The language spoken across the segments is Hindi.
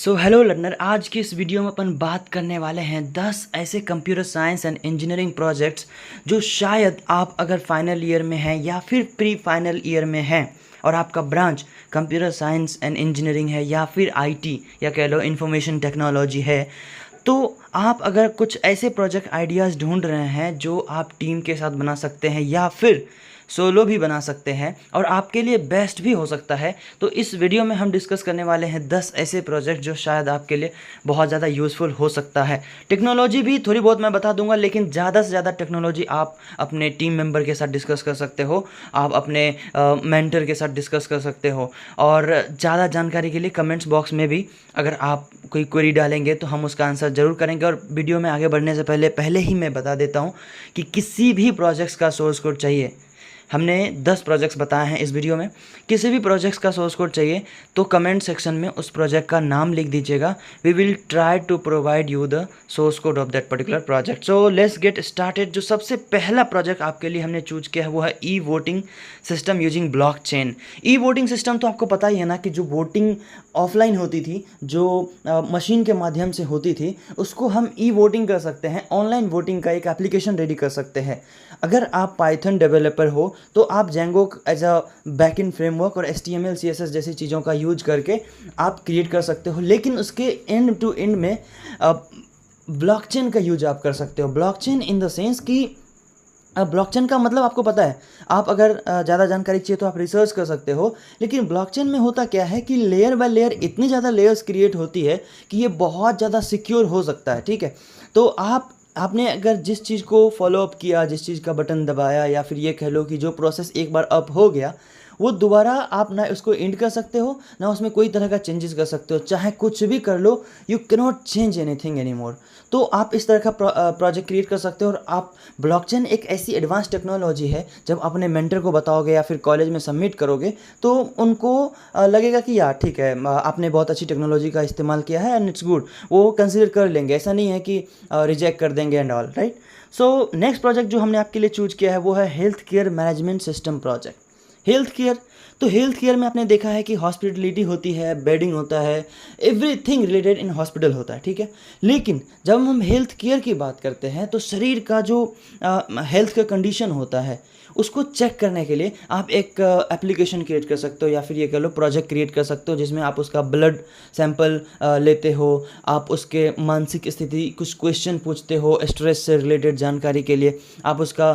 सो हेलो लर्नर, आज की इस वीडियो में अपन बात करने वाले हैं 10 ऐसे computer science and engineering projects जो शायद आप अगर फाइनल ईयर में हैं या फिर प्री फाइनल ईयर में हैं और आपका branch computer science and engineering है या फिर आईटी या कह लो इंफॉर्मेशन टेक्नोलॉजी है, तो आप अगर कुछ ऐसे प्रोजेक्ट आइडियाज़ ढूंढ रहे हैं जो आप टीम के साथ बना सकते हैं या फिर सोलो भी बना सकते हैं और आपके लिए बेस्ट भी हो सकता है, तो इस वीडियो में हम डिस्कस करने वाले हैं 10 ऐसे प्रोजेक्ट जो शायद आपके लिए बहुत ज़्यादा यूज़फुल हो सकता है। टेक्नोलॉजी भी थोड़ी बहुत मैं बता दूंगा, लेकिन ज़्यादा से ज़्यादा टेक्नोलॉजी आप अपने टीम मेंबर के साथ डिस्कस कर सकते हो, आप अपने मेंटर के साथ डिस्कस कर सकते हो। और ज़्यादा जानकारी के लिए कमेंट्स बॉक्स में भी अगर आप कोई क्वेरी डालेंगे तो हम उसका आंसर ज़रूर करेंगे। और वीडियो में आगे बढ़ने से पहले ही मैं बता देता हूँ कि किसी भी प्रोजेक्ट्स का सोर्स कोड चाहिए, हमने 10 प्रोजेक्ट्स बताए हैं इस वीडियो में, किसी भी प्रोजेक्ट्स का सोर्स कोड चाहिए तो कमेंट सेक्शन में उस प्रोजेक्ट का नाम लिख दीजिएगा। We will try to provide you the source code of that particular project. So let's get started. जो सबसे पहला प्रोजेक्ट आपके लिए हमने चूज किया है वो है e voting system using blockchain. E voting system तो आपको पता ही है ना कि जो वोटिंग ऑफलाइन होती थी, जो मशीन के माध्यम से होती थी, उसको हम ई वोटिंग कर सकते हैं। ऑनलाइन वोटिंग का एक एप्लीकेशन रेडी कर सकते हैं। अगर आप पाइथन डेवलपर हो तो आप Django as a backend framework और HTML CSS जैसी चीज़ों का यूज करके आप क्रिएट कर सकते हो, लेकिन उसके एंड टू एंड में ब्लॉकचेन का यूज आप कर सकते हो। ब्लॉकचेन इन द सेंस कि ब्लॉकचेन का मतलब आपको पता है, आप अगर ज़्यादा जानकारी चाहिए तो आप रिसर्च कर सकते हो, लेकिन ब्लॉकचेन में होता क्या है कि लेयर बाय लेयर इतनी ज़्यादा लेयर्स क्रिएट होती है कि ये बहुत ज़्यादा सिक्योर हो सकता है। ठीक है, तो आपने अगर जिस चीज़ को फॉलो अप किया, जिस चीज़ का बटन दबाया, या फिर ये कह लो कि जो प्रोसेस एक बार अप हो गया वो दोबारा आप ना उसको एंड कर सकते हो ना उसमें कोई तरह का चेंजेस कर सकते हो। चाहे कुछ भी कर लो, you cannot change anything any more. तो आप इस तरह का प्रोजेक्ट क्रिएट कर सकते हो। और आप ब्लॉकचेन एक ऐसी एडवांस टेक्नोलॉजी है, जब अपने मेंटर को बताओगे या फिर कॉलेज में सबमिट करोगे तो उनको लगेगा कि यार ठीक है, आपने बहुत अच्छी टेक्नोलॉजी का इस्तेमाल किया है एंड इट्स गुड, वो कंसिडर कर लेंगे। ऐसा नहीं है कि रिजेक्ट कर देंगे and all, right. So next project जो हमने आपके लिए चूज किया है वो है health care management system project. Health care, तो हेल्थ केयर में आपने देखा है कि हॉस्पिटलिटी होती है, बेडिंग होता है, एवरीथिंग रिलेटेड इन हॉस्पिटल होता है, ठीक है। लेकिन जब हम हेल्थ केयर की बात करते हैं तो शरीर का जो हेल्थ का कंडीशन होता है उसको चेक करने के लिए आप एक एप्लीकेशन क्रिएट कर सकते हो, या फिर ये कह लो प्रोजेक्ट क्रिएट कर सकते हो, जिसमें आप उसका ब्लड सैंपल लेते हो, आप उसके मानसिक स्थिति कुछ क्वेश्चन पूछते हो स्ट्रेस से रिलेटेड जानकारी के लिए, आप उसका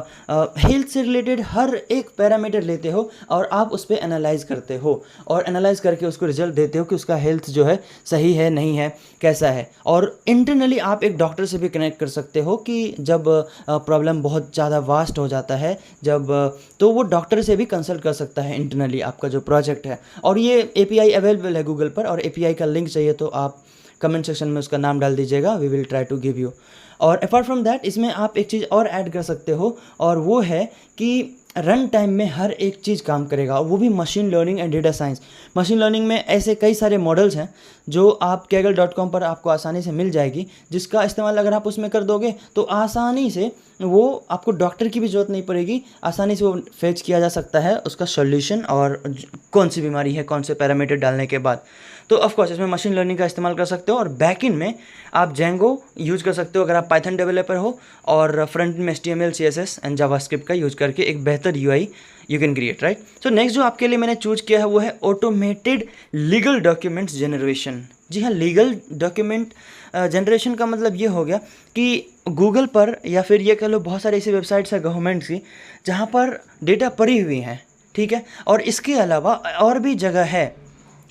हेल्थ से रिलेटेड हर एक पैरामीटर लेते हो और आप उस पर एनालाइज करते हो, और एनालाइज करके उसको रिजल्ट देते हो कि उसका हेल्थ जो है सही है नहीं है, कैसा है। और इंटरनली आप एक डॉक्टर से भी कनेक्ट कर सकते हो कि जब प्रॉब्लम बहुत ज़्यादा वास्ट हो जाता है, जब तो वो डॉक्टर से भी कंसल्ट कर सकता है इंटरनली आपका जो प्रोजेक्ट है। और ये API अवेलेबल है गूगल पर, और API का लिंक चाहिए तो आप कमेंट सेक्शन में उसका नाम डाल दीजिएगा, we will try to give you. और अपार्ट फ्रॉम दैट इसमें आप एक चीज़ और ऐड कर सकते हो, और वो है कि रन टाइम में हर एक चीज़ काम करेगा, और वो भी machine learning and data science. Machine learning में ऐसे कई सारे मॉडल्स हैं जो आप kaggle.com पर आपको आसानी से मिल जाएगी, जिसका इस्तेमाल अगर आप उसमें कर दोगे तो आसानी से वो आपको डॉक्टर की भी ज़रूरत नहीं पड़ेगी, आसानी से वो फेच किया जा सकता है उसका सॉल्यूशन, और कौन सी बीमारी है कौन से पैरामीटर डालने के बाद। तो ऑफकोर्स इसमें मशीन लर्निंग का इस्तेमाल कर सकते हो, और बैकएंड में आप जेंगो यूज कर सकते हो अगर आप पाइथन डेवलपर हो, और फ्रंट में HTML CSS एंड जावास्क्रिप्ट का यूज करके एक बेहतर UI you can create, right. So next जो आपके लिए मैंने चूज किया है वो है ऑटोमेटेड लीगल डॉक्यूमेंट्स जनरेशन। जी हाँ, लीगल डॉक्यूमेंट जनरेशन का मतलब ये हो गया कि गूगल पर या फिर ये कह लो बहुत सारी ऐसी वेबसाइट्स है गवर्नमेंट की जहाँ पर डेटा पड़ी हुई हैं, ठीक है। और इसके अलावा और भी जगह है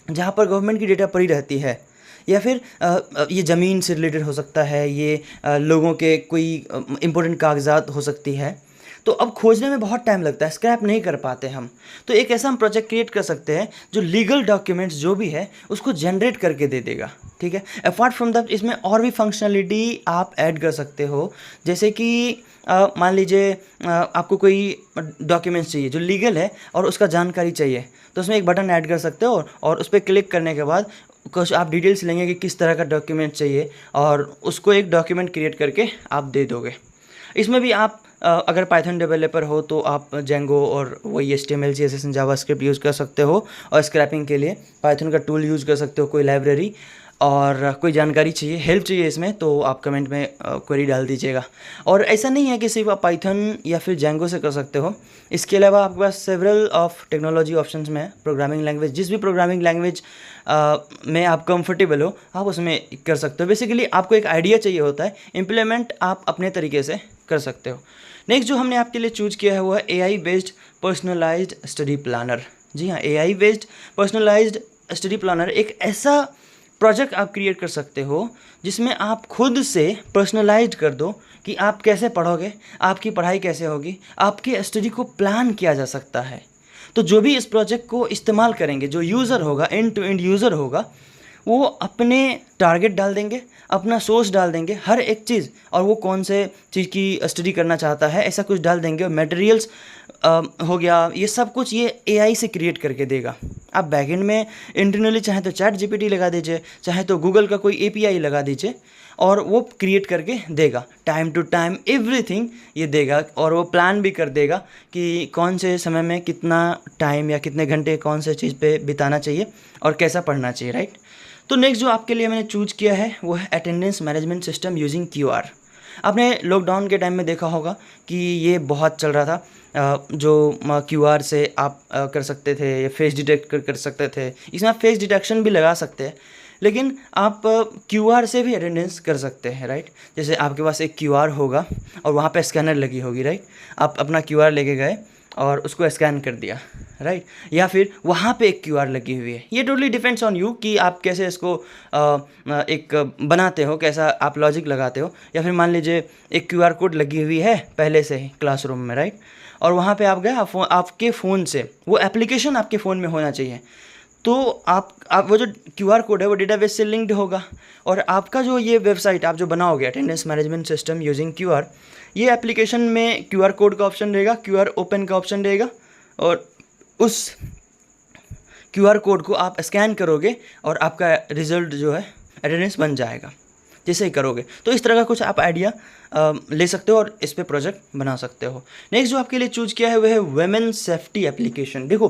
जहाँ पर गवर्नमेंट की डेटा पड़ी रहती है, या फिर ये ज़मीन से रिलेटेड हो सकता है, ये लोगों के कोई इम्पोर्टेंट कागजात हो सकती है। तो अब खोजने में बहुत टाइम लगता है, स्क्रैप नहीं कर पाते हम। तो एक ऐसा हम प्रोजेक्ट क्रिएट कर सकते हैं जो लीगल डॉक्यूमेंट्स जो भी है उसको जनरेट करके दे देगा, ठीक है। अपार्ट फ्रॉम दैट इसमें और भी फंक्शनलिटी आप ऐड कर सकते हो, जैसे कि मान लीजिए आपको कोई डॉक्यूमेंट्स चाहिए जो लीगल है और उसका जानकारी चाहिए, तो उसमें एक बटन ऐड कर सकते हो, और उस पर क्लिक करने के बाद कुछ आप डिटेल्स लेंगे कि किस तरह का डॉक्यूमेंट चाहिए, और उसको एक डॉक्यूमेंट क्रिएट करके आप दे दोगे। इसमें भी आप अगर पाइथन डेवलपर हो तो आप जेंगो और वही HTML CSS जावास्क्रिप्ट यूज़ कर सकते हो, और स्क्रैपिंग के लिए पाइथन का टूल यूज़ कर सकते हो, कोई लाइब्रेरी। और कोई जानकारी चाहिए, हेल्प चाहिए इसमें, तो आप कमेंट में क्वेरी डाल दीजिएगा। और ऐसा नहीं है कि सिर्फ आप पाइथन या फिर जैंगो से कर सकते हो, इसके अलावा आपके पास सेवरल ऑफ टेक्नोलॉजी ऑप्शंस में है। प्रोग्रामिंग लैंग्वेज, जिस भी प्रोग्रामिंग लैंग्वेज में आप कंफर्टेबल हो आप उसमें कर सकते हो। बेसिकली आपको एक आइडिया चाहिए होता है, इम्प्लीमेंट आप अपने तरीके से कर सकते हो। नेक्स्ट जो हमने आपके लिए चूज़ किया है वो है AI based personalised study planner. जी हाँ, AI based personalised study planner एक ऐसा प्रोजेक्ट आप क्रिएट कर सकते हो जिसमें आप खुद से पर्सनलाइज कर दो कि आप कैसे पढ़ोगे, आपकी पढ़ाई कैसे होगी, आपके स्टडी को प्लान किया जा सकता है। तो जो भी इस प्रोजेक्ट को इस्तेमाल करेंगे, जो यूज़र होगा, एंड टू एंड यूज़र होगा, वो अपने टारगेट डाल देंगे, अपना सोर्स डाल देंगे, हर एक चीज़, और वो कौन से चीज़ की स्टडी करना चाहता है ऐसा कुछ डाल देंगे, और मटेरियल्स हो गया, ये सब कुछ ये AI से क्रिएट करके देगा। आप बैकएंड में इंटरनली चाहे तो ChatGPT लगा दीजिए, चाहे तो गूगल का कोई API लगा दीजिए, और वो क्रिएट करके देगा टाइम टू टाइम एवरीथिंग ये देगा। और वो प्लान भी कर देगा कि कौन से समय में कितना टाइम या कितने घंटे कौन से चीज़ पे बिताना चाहिए और कैसा पढ़ना चाहिए, राइट। तो नेक्स्ट जो आपके लिए मैंने चूज़ किया है वो है attendance management system using QR। आपने लॉकडाउन के टाइम में देखा होगा कि ये बहुत चल रहा था, जो QR से आप कर सकते थे, या फेस डिटेक्ट कर सकते थे। इसमें आप फेस डिटेक्शन भी लगा सकते हैं, लेकिन आप QR से भी अटेंडेंस कर सकते हैं, राइट। जैसे आपके पास एक QR होगा और वहाँ पे स्कैनर लगी होगी, राइट। आप अपना QR लेके गए और उसको स्कैन कर दिया, राइट, या फिर वहाँ पे एक QR लगी हुई है। ये टोटली डिपेंड्स ऑन यू कि आप कैसे इसको एक बनाते हो, कैसा आप लॉजिक लगाते हो। या फिर मान लीजिए एक QR कोड लगी हुई है पहले से ही क्लासरूम में, राइट, और वहाँ पे आप गए, आपके फ़ोन से वो एप्लीकेशन आपके फ़ोन में होना चाहिए, तो आप वो जो QR कोड है वो डेटाबेस से लिंक्ड होगा, और आपका जो ये वेबसाइट आप जो बनाओगे attendance management system using QR, ये एप्लीकेशन में QR कोड का ऑप्शन रहेगा, QR ओपन का ऑप्शन रहेगा, और उस QR कोड को आप स्कैन करोगे और आपका रिज़ल्ट जो है अटेंडेंस बन जाएगा जैसे ही करोगे। तो इस तरह का कुछ आप आइडिया ले सकते हो और इस पे प्रोजेक्ट बना सकते हो। नेक्स्ट जो आपके लिए चूज़ किया है वह है वुमेन सेफ्टी एप्लीकेशन। देखो,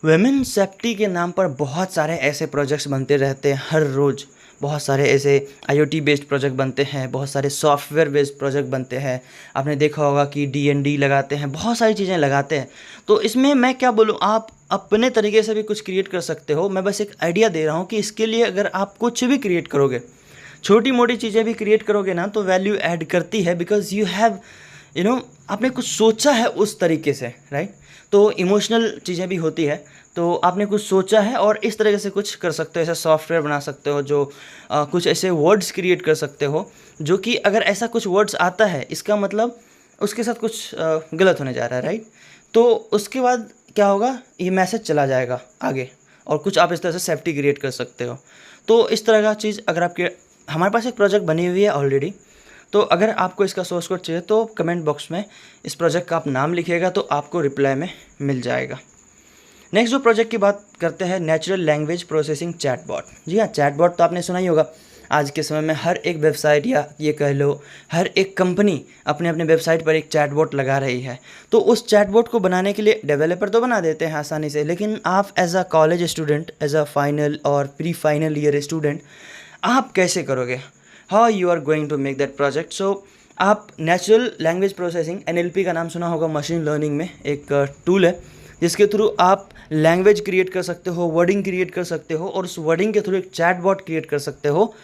वुमेन सेफ्टी के नाम पर बहुत सारे ऐसे प्रोजेक्ट्स बनते रहते हैं हर रोज़। बहुत सारे ऐसे IoT बेस्ड प्रोजेक्ट बनते हैं, बहुत सारे सॉफ्टवेयर बेस्ड प्रोजेक्ट बनते हैं। आपने देखा होगा कि D&D लगाते हैं, बहुत सारी चीज़ें लगाते हैं। तो इसमें मैं क्या बोलूँ, आप अपने तरीके से भी कुछ क्रिएट कर सकते हो। मैं बस एक आइडिया दे रहा हूँ कि इसके लिए अगर आप कुछ भी क्रिएट करोगे, छोटी मोटी चीज़ें भी क्रिएट करोगे ना, तो वैल्यू ऐड करती है, बिकॉज यू हैव आपने कुछ सोचा है उस तरीके से, राइट। तो इमोशनल चीज़ें भी होती है, तो आपने कुछ सोचा है और इस तरीके से कुछ कर सकते हो। ऐसा सॉफ्टवेयर बना सकते हो जो कुछ ऐसे वर्ड्स क्रिएट कर सकते हो जो कि अगर ऐसा कुछ वर्ड्स आता है इसका मतलब उसके साथ कुछ गलत होने जा रहा है, राइट। तो उसके बाद क्या होगा, ये मैसेज चला जाएगा आगे, और कुछ आप इस तरह से सेफ्टी क्रिएट कर सकते हो। तो इस तरह का चीज़ अगर आपके, हमारे पास एक प्रोजेक्ट बनी हुई है ऑलरेडी, तो अगर आपको इसका सोर्स कोड चाहिए तो कमेंट बॉक्स में इस प्रोजेक्ट का आप नाम लिखिएगा तो आपको रिप्लाई में मिल जाएगा। नेक्स्ट जो प्रोजेक्ट की बात करते हैं, नेचुरल लैंग्वेज प्रोसेसिंग चैटबॉट। जी हाँ, चैटबॉट तो आपने सुना ही होगा। आज के समय में हर एक वेबसाइट, या ये कह लो हर एक कंपनी अपने अपने वेबसाइट पर एक चैटबॉट लगा रही है। तो उस चैटबॉट को बनाने के लिए डेवलपर तो बना देते हैं आसानी से, लेकिन आप as a college student, as a final और प्री फाइनल ईयर स्टूडेंट, आप कैसे करोगे, how you are going to make that project. So आप नेचुरल लैंग्वेज प्रोसेसिंग, NLP का नाम सुना होगा, मशीन लर्निंग में एक टूल है जिसके थ्रू आप लैंग्वेज क्रिएट कर सकते हो, वर्डिंग क्रिएट कर सकते हो, और उस वर्डिंग के थ्रू एक चैटबॉट क्रिएट कर सकते हो,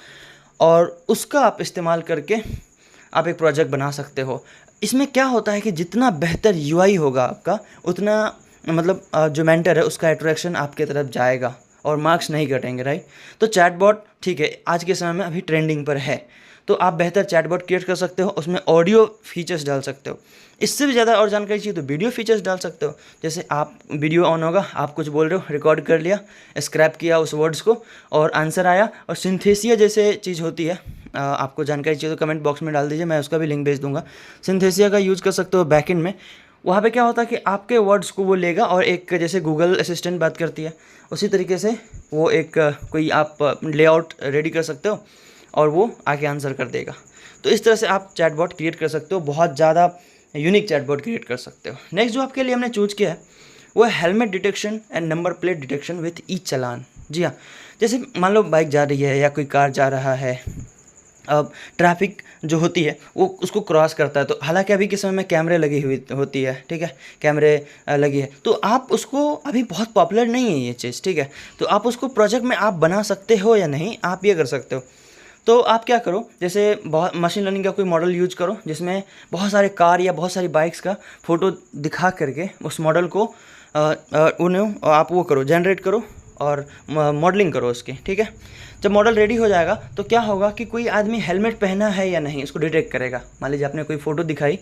और उसका आप इस्तेमाल करके आप एक प्रोजेक्ट बना सकते हो। इसमें क्या होता है कि जितना बेहतर UI होगा आपका, उतना मतलब जो मेंटर है उसका अट्रैक्शन आपके तरफ जाएगा और मार्क्स नहीं कटेंगे, राइट। तो चैटबॉट ठीक है, आज के समय में अभी ट्रेंडिंग पर है, तो आप बेहतर चैटबॉट क्रिएट कर सकते हो, उसमें ऑडियो फीचर्स डाल सकते हो। इससे भी ज़्यादा और जानकारी चाहिए तो वीडियो फीचर्स डाल सकते हो। जैसे आप वीडियो ऑन होगा, आप कुछ बोल रहे हो, रिकॉर्ड कर लिया, स्क्रैप किया उस वर्ड्स को और आंसर आया। और सिंथेसिया जैसे चीज़ होती है, आपको जानकारी चाहिए तो कमेंट बॉक्स में डाल दीजिए, मैं उसका भी लिंक भेज दूंगा। सिंथेसिया का यूज़ कर सकते हो बैकएंड में। वहाँ पे क्या होता है कि आपके वर्ड्स को वो लेगा और एक, जैसे गूगल असिस्टेंट बात करती है उसी तरीके से वो एक कोई आप लेआउट रेडी कर सकते हो और वो आके आंसर कर देगा। तो इस तरह से आप चैटबॉट क्रिएट कर सकते हो, बहुत ज़्यादा यूनिक चैटबॉट क्रिएट कर सकते हो। नेक्स्ट जो आपके लिए हमने चूज़ किया है वो है helmet detection and number plate detection with e challan. जी हाँ, जैसे मान लो बाइक जा रही है या कोई कार जा रहा है, अब ट्रैफिक जो होती है वो उसको क्रॉस करता है, तो हालांकि अभी के समय में कैमरे लगी हुई होती है, ठीक है, कैमरे लगी है, तो आप उसको, अभी बहुत पॉपुलर नहीं है ये चीज़, ठीक है, तो आप उसको प्रोजेक्ट में आप बना सकते हो या नहीं, आप ये कर सकते हो। तो आप क्या करो, जैसे बहुत मशीन लर्निंग का कोई मॉडल यूज करो जिसमें बहुत सारे कार या बहुत सारी बाइक्स का फ़ोटो दिखा करके उस मॉडल को उन्हें आप वो करो, जनरेट करो और मॉडलिंग करो उसकी, ठीक है। जब मॉडल रेडी हो जाएगा तो क्या होगा कि कोई आदमी हेलमेट पहना है या नहीं उसको डिटेक्ट करेगा। मान लीजिए आपने कोई फ़ोटो दिखाई,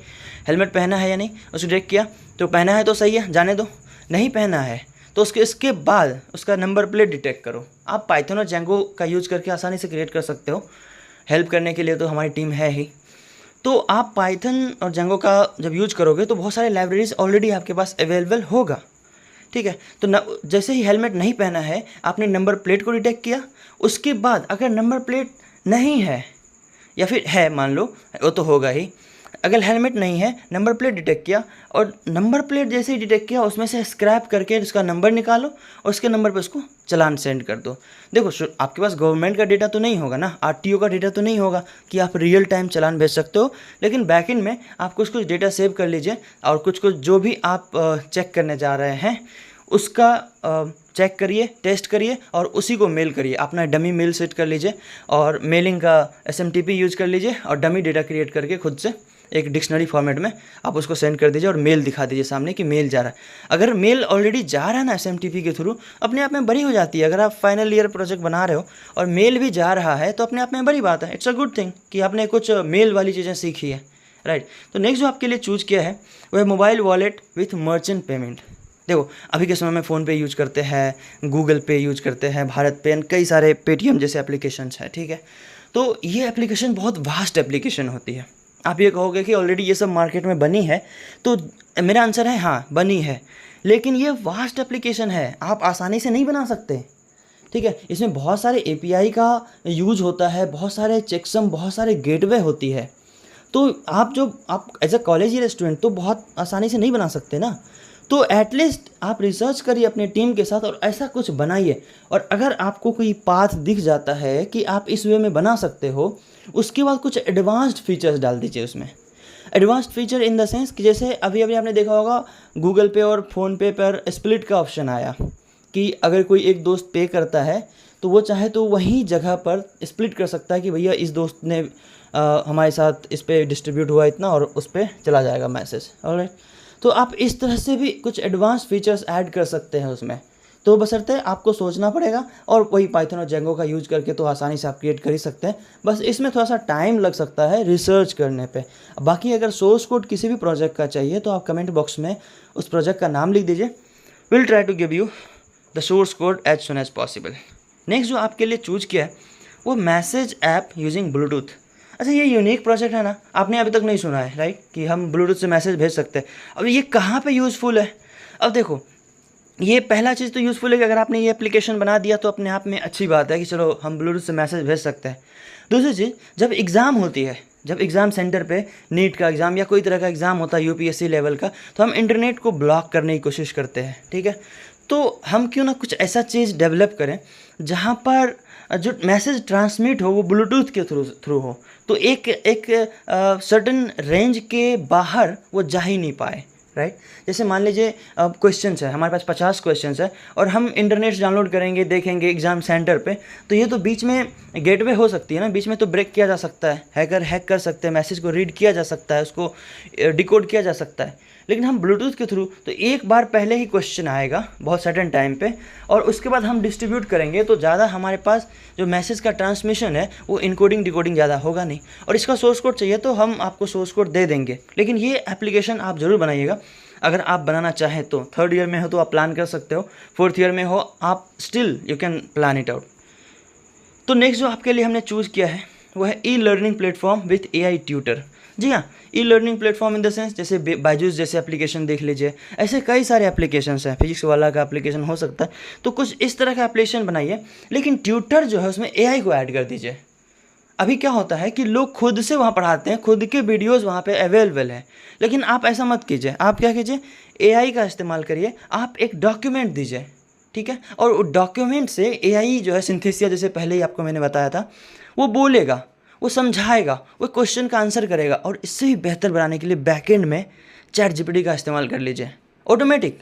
हेलमेट पहना है या नहीं उसको डिटेक्ट किया, तो पहना है तो सही है, जाने दो, नहीं पहना है तो इसके बाद उसका नंबर प्लेट डिटेक्ट करो। आप पाइथन और जेंगो का यूज़ करके आसानी से क्रिएट कर सकते हो, हेल्प करने के लिए तो हमारी टीम है ही। तो आप पाइथन और जेंगो का जब यूज करोगे तो बहुत सारे लाइब्रेरीज ऑलरेडी आपके पास अवेलेबल होगा, ठीक है। तो जैसे ही हेलमेट नहीं पहना है, आपने नंबर प्लेट को डिटेक्ट किया, उसके बाद अगर नंबर प्लेट नहीं है या फिर है, मान लो वो तो होगा ही, अगर हेलमेट नहीं है, नंबर प्लेट डिटेक्ट किया, और नंबर प्लेट जैसे ही डिटेक्ट किया उसमें से स्क्रैप करके उसका नंबर निकालो और उसके नंबर पे उसको चालान सेंड कर दो। देखो आपके पास गवर्नमेंट का डेटा तो नहीं होगा ना, आरटीओ का डेटा तो नहीं होगा कि आप रियल टाइम चालान भेज सकते हो, लेकिन बैकएंड में आप कुछ कुछ डेटा सेव कर लीजिए और कुछ कुछ जो भी आप चेक करने जा रहे हैं उसका चेक करिए, टेस्ट करिए और उसी को मेल करिए। अपना डमी मेल सेट कर लीजिए और मेलिंग का SMTP यूज़ कर लीजिए और डमी डेटा क्रिएट करके खुद से एक डिक्शनरी फॉर्मेट में आप उसको सेंड कर दीजिए और मेल दिखा दीजिए सामने कि मेल जा रहा है। अगर मेल ऑलरेडी जा रहा है ना SMTP के थ्रू, अपने आप में बड़ी हो जाती है। अगर आप फाइनल ईयर प्रोजेक्ट बना रहे हो और मेल भी जा रहा है तो अपने आप में बड़ी बात है, इट्स अ गुड थिंग कि आपने कुछ मेल वाली चीज़ें सीखी है, राइट। तो नेक्स्ट जो आपके लिए चूज़ किया है वो है mobile wallet with merchant payment. देखो अभी के समय में फ़ोनपे यूज करते हैं, गूगल पे यूज करते हैं, भारत पे, कई सारे पेटीएम जैसे एप्लीकेशंस हैं, ठीक है। तो ये एप्लीकेशन बहुत वास्ट एप्लीकेशन होती है। आप ये कहोगे कि ऑलरेडी ये सब मार्केट में बनी है, तो मेरा आंसर है हाँ बनी है, लेकिन ये वास्ट एप्लीकेशन है, आप आसानी से नहीं बना सकते, ठीक है। इसमें बहुत सारे API का यूज होता है, बहुत सारे चेकसम, बहुत सारे गेटवे होती है। तो आप as a college year student तो बहुत आसानी से नहीं बना सकते ना। तो एटलीस्ट आप रिसर्च करिए अपने टीम के साथ और ऐसा कुछ बनाइए, और अगर आपको कोई पाथ दिख जाता है कि आप इस वे में बना सकते हो, उसके बाद कुछ एडवांस्ड फीचर्स डाल दीजिए उसमें। Advanced feature in the sense कि जैसे अभी अभी आपने देखा होगा गूगल पे और फ़ोनपे पर स्प्लिट का ऑप्शन आया कि अगर कोई एक दोस्त पे करता है तो वो चाहे तो वहीं जगह पर स्प्लिट कर सकता है कि भैया इस दोस्त ने हमारे साथ इस पर डिस्ट्रीब्यूट हुआ इतना और उस पर चला जाएगा मैसेज, ऑलराइट। तो आप इस तरह से भी कुछ एडवांस फीचर्स ऐड कर सकते हैं उसमें, तो बशर्ते आपको सोचना पड़ेगा, और वही पाइथन और जेंगो का यूज करके तो आसानी से आप क्रिएट कर ही सकते हैं। बस इसमें थोड़ा सा टाइम लग सकता है रिसर्च करने पे। बाकी अगर सोर्स कोड किसी भी प्रोजेक्ट का चाहिए तो आप कमेंट बॉक्स में उस प्रोजेक्ट का नाम लिख दीजिए, will try to give you the source code as soon as possible. Next जो आपके लिए चूज किया है वो मैसेज ऐप यूजिंग ब्लूटूथ। अच्छा ये यूनिक प्रोजेक्ट है ना, आपने अभी तक नहीं सुना है, राइट, कि हम ब्लूटूथ से मैसेज भेज सकते हैं। अब ये कहाँ पे यूज़फुल है? अब देखो ये पहला चीज़ तो यूज़फुल है कि अगर आपने ये एप्लीकेशन बना दिया तो अपने आप में अच्छी बात है कि चलो हम ब्लूटूथ से मैसेज भेज सकते हैं। दूसरी चीज़, जब एग्ज़ाम होती है, जब एग्ज़ाम सेंटर पे नीट का एग्ज़ाम या कोई तरह का एग्ज़ाम होता है UPSC लेवल का, तो हम इंटरनेट को ब्लॉक करने की कोशिश करते हैं, ठीक है। तो हम क्यों ना कुछ ऐसा चीज़ डेवलप करें जहाँ पर जो मैसेज ट्रांसमिट हो वो ब्लूटूथ के थ्रू हो, तो एक सर्टन रेंज के बाहर वो जा ही नहीं पाए, राइट। जैसे मान लीजिए क्वेश्चंस है, हमारे पास 50 क्वेश्चंस है और हम इंटरनेट डाउनलोड करेंगे, देखेंगे एग्ज़ाम सेंटर पे, तो ये तो बीच में गेटवे हो सकती है ना, बीच में तो ब्रेक किया जा सकता है, हैकर हैक कर सकते हैं, मैसेज को रीड किया जा सकता है, उसको डिकोड किया जा सकता है। लेकिन हम ब्लूटूथ के थ्रू तो एक बार पहले ही क्वेश्चन आएगा बहुत सर्टेन टाइम पे, और उसके बाद हम डिस्ट्रीब्यूट करेंगे, तो ज़्यादा हमारे पास जो मैसेज का ट्रांसमिशन है वो इनकोडिंग डिकोडिंग ज़्यादा होगा नहीं। और इसका सोर्स कोड चाहिए तो हम आपको सोर्स कोड दे देंगे, लेकिन ये एप्लीकेशन आप ज़रूर बनाइएगा अगर आप बनाना चाहें तो। 3rd ईयर में हो तो आप प्लान कर सकते हो, 4th ईयर में हो आप still you can plan it out. तो नेक्स्ट जो आपके लिए हमने चूज़ किया है वो है e-learning platform with AI tutor. जी हाँ, e-learning platform in the sense जैसे बायजूस जैसे एप्लीकेशन देख लीजिए, ऐसे कई सारे एप्लीकेशंस हैं, फिजिक्स वाला का एप्लीकेशन हो सकता है, तो कुछ इस तरह का एप्लीकेशन बनाइए, लेकिन ट्यूटर जो है उसमें AI को ऐड कर दीजिए। अभी क्या होता है कि लोग खुद से वहाँ पढ़ाते हैं, खुद के वीडियोज़ वहाँ पे अवेलेबल हैं, लेकिन आप ऐसा मत कीजिए। आप क्या कीजिए, AI का इस्तेमाल करिए, आप एक डॉक्यूमेंट दीजिए, ठीक है। और डॉक्यूमेंट से एआई जो है सिंथेसिया, जैसे पहले ही आपको मैंने बताया था, वो बोलेगा, वो समझाएगा, वो क्वेश्चन का आंसर करेगा। और इससे भी बेहतर बनाने के लिए बैकएंड में चैट जीपीटी का इस्तेमाल कर लीजिए। ऑटोमेटिक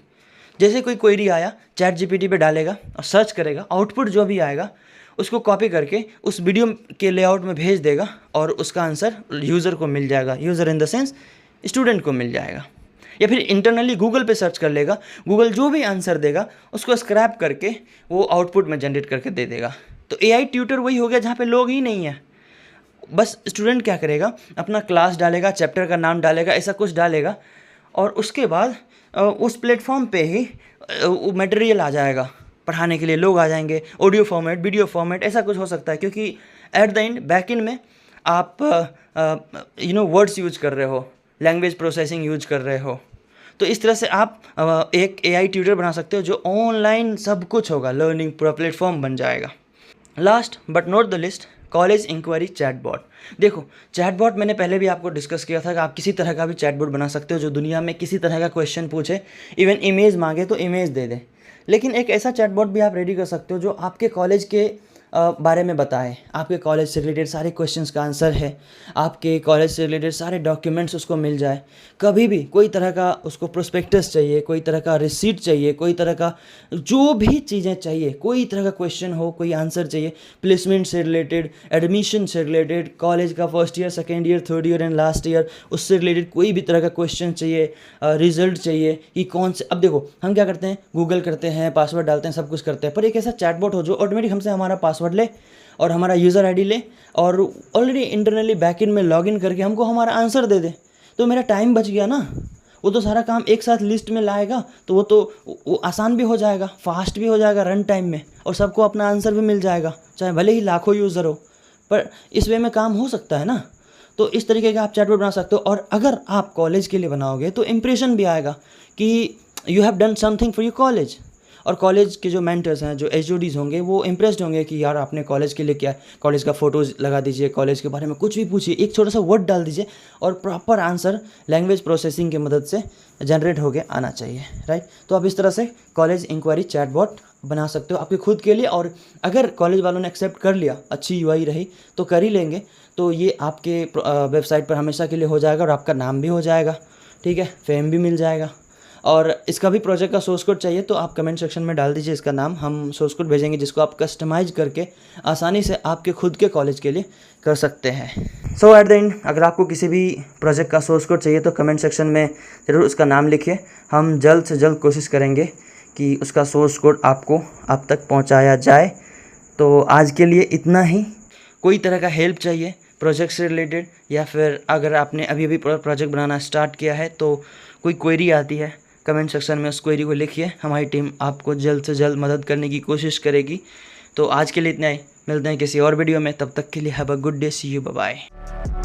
जैसे कोई क्वेरी आया, चैट जीपीटी पे डालेगा और सर्च करेगा, आउटपुट जो भी आएगा उसको कॉपी करके उस वीडियो के लेआउट में भेज देगा और उसका आंसर यूज़र को मिल जाएगा। User in the sense student को मिल जाएगा। या फिर इंटरनली गूगल पे सर्च कर लेगा, गूगल जो भी आंसर देगा उसको स्क्रैप करके वो आउटपुट में जनरेट करके दे देगा। तो एआई ट्यूटर वही हो गया जहाँ पे लोग ही नहीं है। बस स्टूडेंट क्या करेगा, अपना क्लास डालेगा, चैप्टर का नाम डालेगा, ऐसा कुछ डालेगा और उसके बाद उस प्लेटफॉर्म पे ही वो मटेरियल आ जाएगा पढ़ाने के लिए। लोग आ जाएंगे, ऑडियो फॉर्मेट, वीडियो फॉर्मेट, ऐसा कुछ हो सकता है। क्योंकि एट द एंड बैकएंड में आप वर्ड्स यूज कर रहे हो, लैंग्वेज प्रोसेसिंग यूज कर रहे हो। तो इस तरह से आप एक एआई ट्यूटर बना सकते हो जो ऑनलाइन सब कुछ होगा, लर्निंग पूरा प्लेटफॉर्म बन जाएगा। Last but not the list, college enquiry chatbot. देखो, चैटबॉट मैंने पहले भी आपको डिस्कस किया था कि आप किसी तरह का भी चैटबॉट बना सकते हो जो दुनिया में किसी तरह का क्वेश्चन पूछे, इवन इमेज मांगे तो इमेज दे दे। लेकिन एक ऐसा चैटबॉट भी आप रेडी कर सकते हो जो आपके कॉलेज के बारे में बताए, आपके कॉलेज से रिलेटेड सारे क्वेश्चंस का आंसर है, आपके कॉलेज से रिलेटेड सारे डॉक्यूमेंट्स उसको मिल जाए। कभी भी कोई तरह का उसको प्रोस्पेक्टस चाहिए, कोई तरह का रिसीट चाहिए, कोई तरह का जो भी चीज़ें चाहिए, कोई तरह का क्वेश्चन हो, कोई आंसर चाहिए, प्लेसमेंट से रिलेटेड, एडमिशन से रिलेटेड, कॉलेज का first year, second year, third year and last year, उससे रिलेटेड कोई भी तरह का क्वेश्चन चाहिए, रिजल्ट चाहिए कि कौन से। अब देखो, हम क्या करते हैं, गूगल करते हैं, पासवर्ड डालते हैं, सब कुछ करते हैं, पर एक ऐसा चैटबॉट हो जो ऑटोमेटिक हमसे हमारा पासवर्ड ले और हमारा यूज़र आईडी ले और ऑलरेडी इंटरनली बैकएंड में लॉगिन करके हमको हमारा आंसर दे दे। तो मेरा टाइम बच गया ना। वो तो सारा काम एक साथ लिस्ट में लाएगा, तो वो आसान भी हो जाएगा, फास्ट भी हो जाएगा रन टाइम में, और सबको अपना आंसर भी मिल जाएगा, चाहे भले ही लाखों यूज़र हो। पर इस वे में काम हो सकता है ना। तो इस तरीके का आप चैटबॉट बना सकते हो। और अगर आप कॉलेज के लिए बनाओगे तो इंप्रेशन भी आएगा कि you have done something for your college. और कॉलेज के जो मेंटर्स हैं, जो एचओडीज होंगे, वो इम्प्रेस्ड होंगे कि यार आपने कॉलेज के लिए क्या, कॉलेज का फ़ोटोज़ लगा दीजिए, कॉलेज के बारे में कुछ भी पूछिए, एक छोटा सा वर्ड डाल दीजिए और प्रॉपर आंसर लैंग्वेज प्रोसेसिंग की मदद से जनरेट होके आना चाहिए, राइट। तो आप इस तरह से कॉलेज इंक्वायरी चैटबॉट बना सकते हो आपके खुद के लिए। और अगर कॉलेज वालों ने एक्सेप्ट कर लिया, अच्छी यूआई रही तो कर ही लेंगे, तो ये आपके वेबसाइट पर हमेशा के लिए हो जाएगा और आपका नाम भी हो जाएगा, ठीक है, फेम भी मिल जाएगा। और इसका भी प्रोजेक्ट का सोर्स कोड चाहिए तो आप कमेंट सेक्शन में डाल दीजिए इसका नाम, हम सोर्स कोड भेजेंगे जिसको आप कस्टमाइज करके आसानी से आपके खुद के कॉलेज के लिए कर सकते हैं। सो एट द एंड, अगर आपको किसी भी प्रोजेक्ट का सोर्स कोड चाहिए तो कमेंट सेक्शन में ज़रूर उसका नाम लिखिए। हम जल्द से जल्द कोशिश करेंगे कि उसका सोर्स कोड आपको आप तक पहुँचाया जाए। तो आज के लिए इतना ही। कोई तरह का हेल्प चाहिए प्रोजेक्ट से रिलेटेड, या फिर अगर आपने अभी अभी प्रोजेक्ट बनाना स्टार्ट किया है तो कोई क्वेरी आती है, कमेंट सेक्शन में उस क्वेरी को लिखिए। हमारी टीम आपको जल्द से जल्द मदद करने की कोशिश करेगी। तो आज के लिए इतना ही, मिलते हैं किसी और वीडियो में, तब तक के लिए have a good day, see you, bye bye.